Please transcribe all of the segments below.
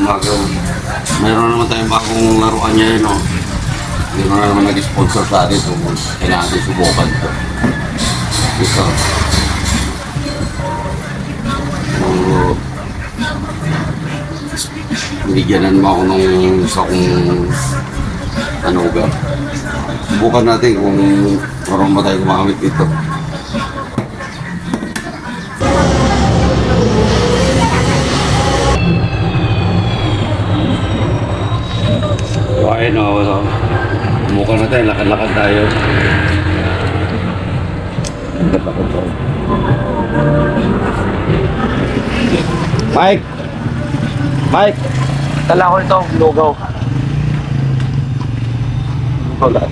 bagong, mayroon naman tayong bagong laruan niya yun, no? Mayroon na naman nag-sponsor sa atin, so kailangan natin subukan ito. Ito. So, binigyanan mo ako ng isa kong tanugan. Subukan natin kung marunong ba tayo gumagamit dito. So, ayun o. Subukan natin, lakad-lakad tayo. Mike! Mike! Tala ko ito, lugaw. Lugaw.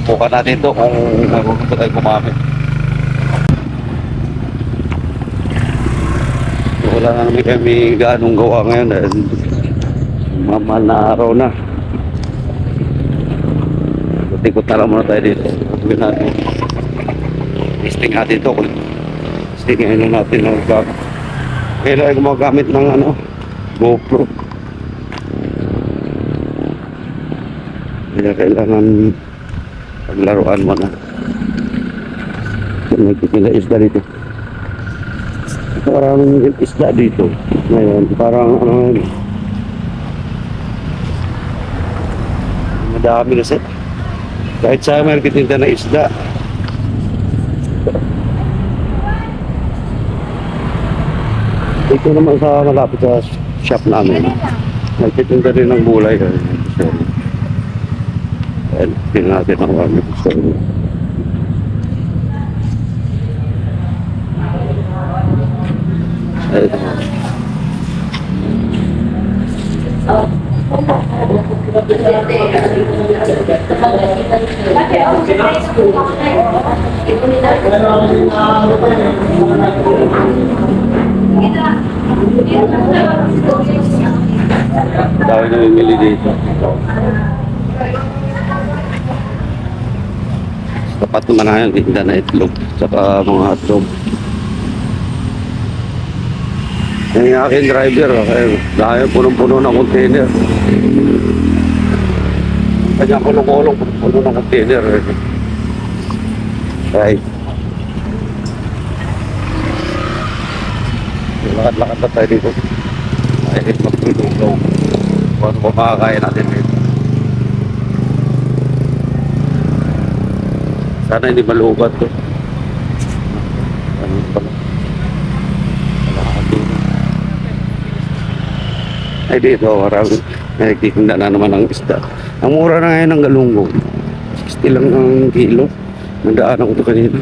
Subukan natin ito kung marunong ba tayo gumamit. Wala na namin kami gaanong gawa ngayon dahil mamahal na araw na. Tikot na lang muna tayo dito. Tuwin natin. Testing natin ito. Testing ngayon natin ng gamit. Kailangan gumagamit ng GoPro. Kaya kailangan paglaruan mo na. Nagkikila isda dito. Parang isda dito. Ngayon, parang madami kasi. Kahit sa marketinda na isda. Ito naman sa malapit sa shop namin. Nagtitinda rin ng gulay. Ayan, tingnan natin ang kami. Ayan. Dami na mimili dito. Tapat naman na yung tinda na itlog saka mga hotdog. Yung aking driver, dahil punong-puno ng container. Kanya kulong-kulong, puno ng container. Right. Lakad-lakad na tayo dito. Ay, magtulong. Kung ano pa makakain natin dito. Sana hindi malubat to. Ano pala? Lakad dito. Ay dito, marami. Nagtitinda na naman ang isda. Ang mura na ngayon ng galunggong. 60 lang ang kilo. Nandaan ako ito kanina.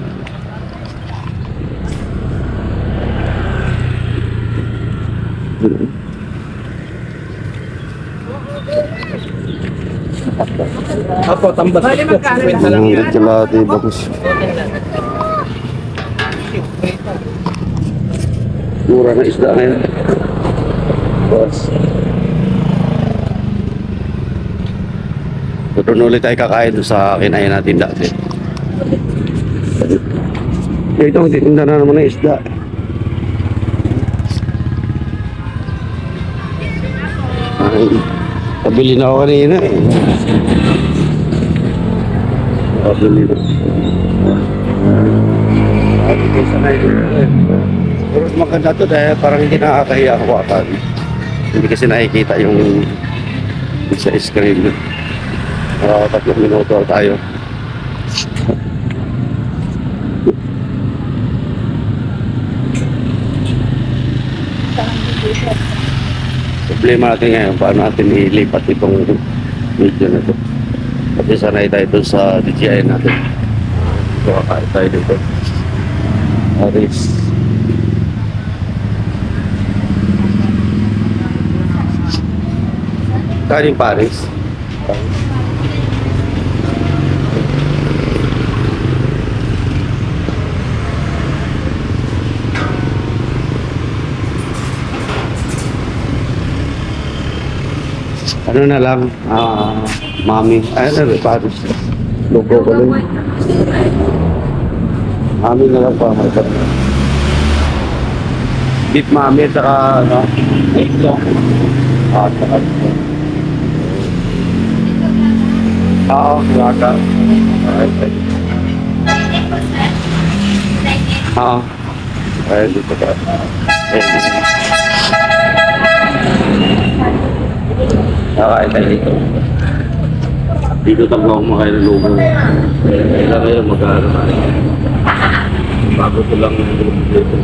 Apo, tambas ko. Kwenta lang yan. Kalahati bakos. Mura na isda ngayon. Boss. Doon ulit tayo kakain doon sa kinain natin dati. Ito, titinda na naman ng isda. Ay, pabili na ako kanina eh. Pabili na. Pero maganda to dahil parang hindi nakakahiya hawakan. Hindi kasi nakikita yung sa screen. 3 minuto tayo. Problema natin ngayon, paano natin ilipat itong video na ito. Kasi sanay tayo doon sa DJI natin. Ito, kakain tayo dito. Aris. Kanin Paris. Ano na lang, mami, ano, Paris. Logo ko lang. Mami na lang pa, beef mami, saka, Ito. Oo, waka. Oo. Ay, dito ka. Kakain tayo dito. Dito talaga ako makain ng lugaw. Kaya ngayon mag-aaral tayo. Bago ko lang yung lugaw dito.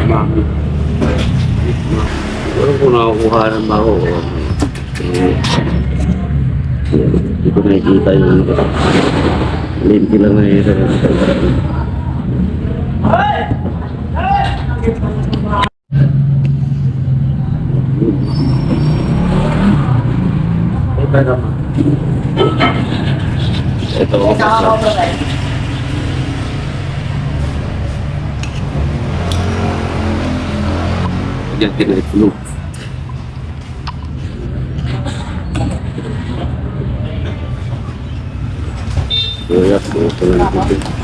Mami. Pero kung nakakuha ng ako, hindi ko nakikita yung linti lang na yun. Ito ako kasi. Yan kinaitlog. Kaya po, ito lang ito.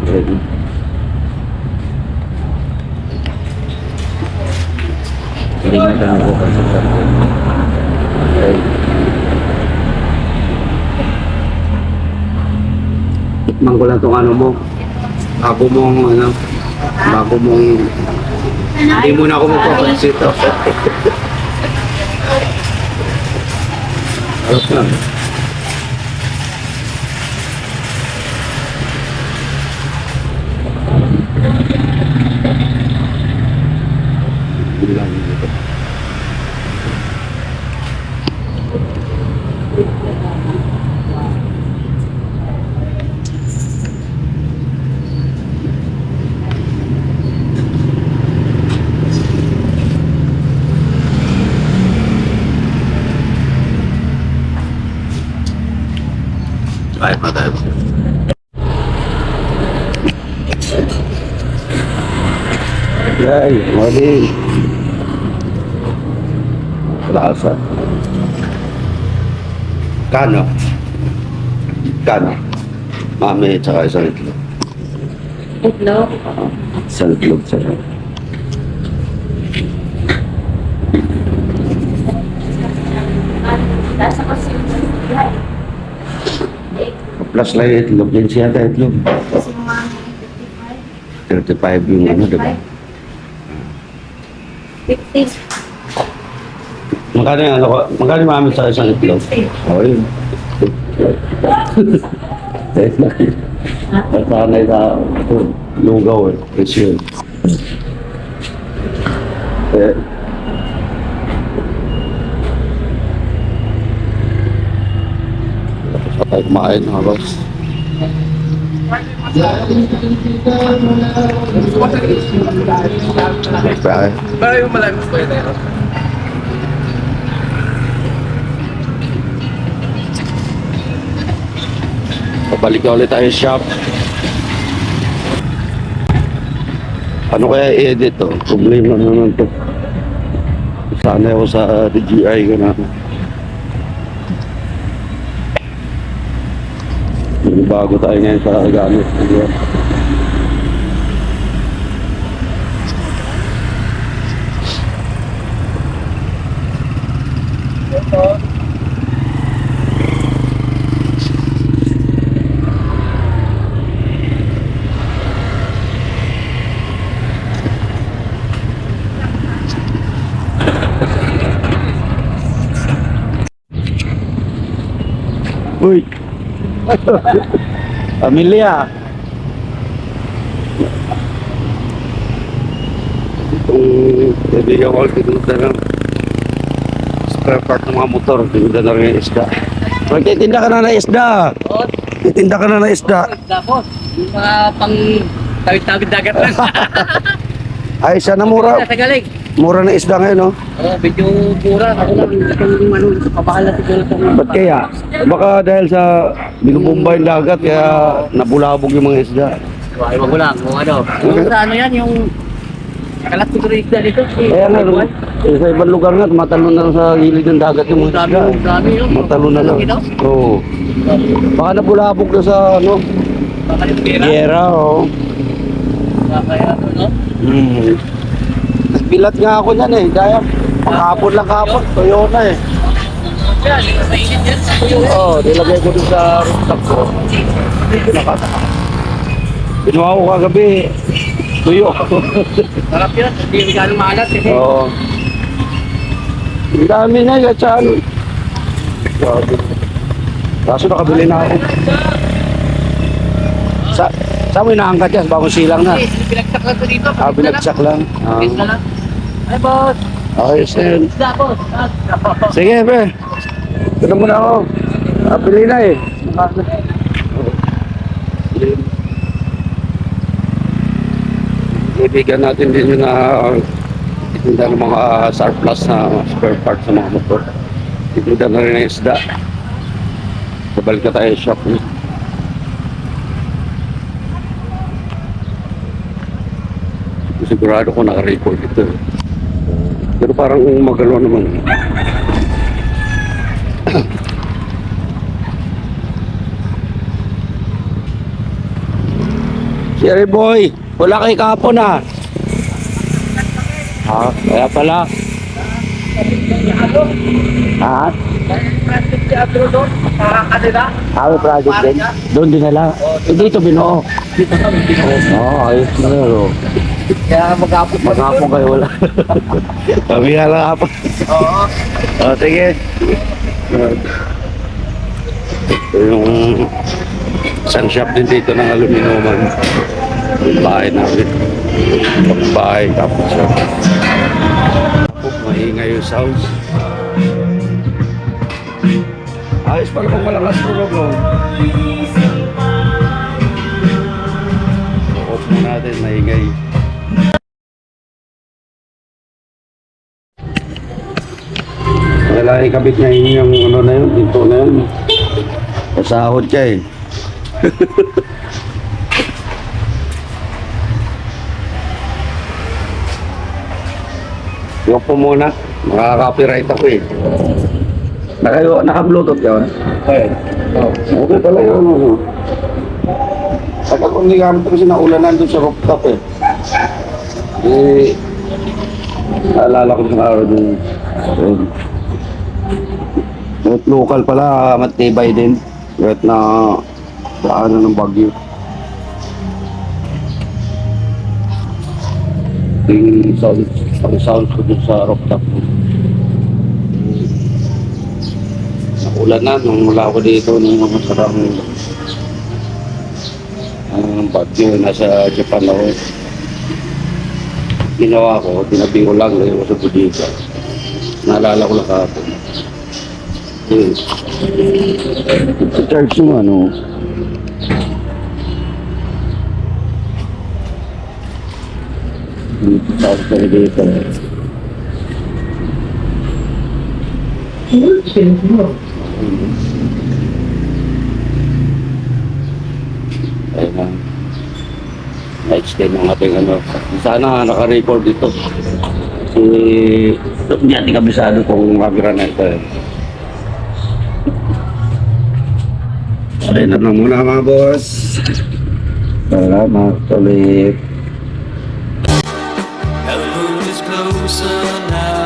Ready? Kalimutan ako kasi sabi. Okay. Tikman ko lang itong ano mo. Bago mong ano. Bago mong... Hindi muna ako magpapansit. Alas na. Bilang dito. Ay, patay. Ay, morning. Lasa. Kano? Kano? Mami, tsaka isang itlog. Itlog? Isang itlog sa'yo. Lasa kasi yung Plus lang yung itlog din siya ta itlog. kasi mga 35 yung ano, diba? 50. Magkano yung ano ko? Magkano yung mami sa isang itlog? Oo, yun. Nasanay sa lugaw eh. Kasi yun. Eh, tapos na tayo kumain mga boss. Kaya, Pero yung malamis ko yun. pabalik na ulit tayo sa shop. Ano kaya i-edit to? Problema naman to. Sana ako sa DJI ko na. Bago tayo ngayon sa gamit. Uy! Pamilya! Itong kaibigan ko, tinuda ng spare part ng mga motor, tinuda na rin yung isda. Magtitinda ka na ng isda! Titinda ka na ng isda! Tapos, yung mga pang tawid-tawid dagat lang. Ay, siya na mura. Tagalig. Mura na isda ngayon, no? Medyo mura. Ako lang, itong ano, kapakal na siguro itong... Ba't kaya? Baka dahil sa binubumba yung dagat, kaya nabulabog yung mga isda. Iwan ko lang kung ano. Yung sa ano yan, yung... Kalat siguro yung isda dito. Kaya nga, sa ibang lugar nga, matalon na lang sa gilid ng dagat yung mga isda. Dami yun. Matalon na lang. Oo. Baka nabulabog na sa, ano, Baka yung pera. gera, oo. Kaya ano, no? Bilat nga ako niyan eh, dahil pakapon lang kapon, tuyo na eh. Yan, mainit yan. Oo, nilagay ko dun sa rooftop ko. Nakataka. Binuha ko kagabi, tuyo. Sarap yan. Hindi gano'ng maalat. Oo. Ang dami na yung saan. Grabe. Kaso nakabili na ako. Saan mo inaangkat yan? Bagong silang na. Pinagsak lang ito dito. Binagsak lang. Bis na lang. Ay, boss. Ayos na yun. Isda, boss. Sige, be. Ito muna ako. Pili na eh. Ibigyan natin din yung itinda ng mga surplus na spare parts sa mga motor. Itinda na rin ang isda. Sabalik na tayo sa shop. Sigurado ko naka-record ito. Pero parang magalo naman. Sherry boy, wala kay kapon ah. Ha, kaya pala. Ha? Plastic teatro doon. Parang kanila. Hawi project din. Doon din nila. Dito binuo. Dito kami. Oo, ayos na yun. Kaya mag-apot pa Magkapon kayo wala. Kami nga lang kapon. Oo. O, sige. Ito yung isang shop din dito ng aluminuman. Yung bahay namin. Bahay, tapos shop. Maingay yung sounds. Ayos pala kung malakas tulog mo. Off mo natin, maingay. Wala ikabit niya yung ano na yun, dito na yun. Pasahod ka eh. Yung po muna, makaka-copyright ako eh. Naka-bluetooth ka ba? Okay. Okay pala yun. Ano. Pag ako hindi gamit kasi naulanan doon sa rooftop eh. Eh, naalala ko ng araw doon. Kahit local pala, matibay din. Kahit na daanan ng bagyo. Yung sound ko dun sa rooftop. Nakulan na nung mula ako dito nung mga sarang bagyo. Nasa Japan ako. Ginawa ko, tinabi ko lang ngayon sa bodega. Naalala ko lang kahapon. Charge mo ano? Tapos na dito. Ayun na. Na-extend ang ating ano. Sana naka-record dito. Kasi hindi natin kabisado kung camera na ito eh. Ayun na lang muna mga boss. Salamat ulit. The moon is closer now.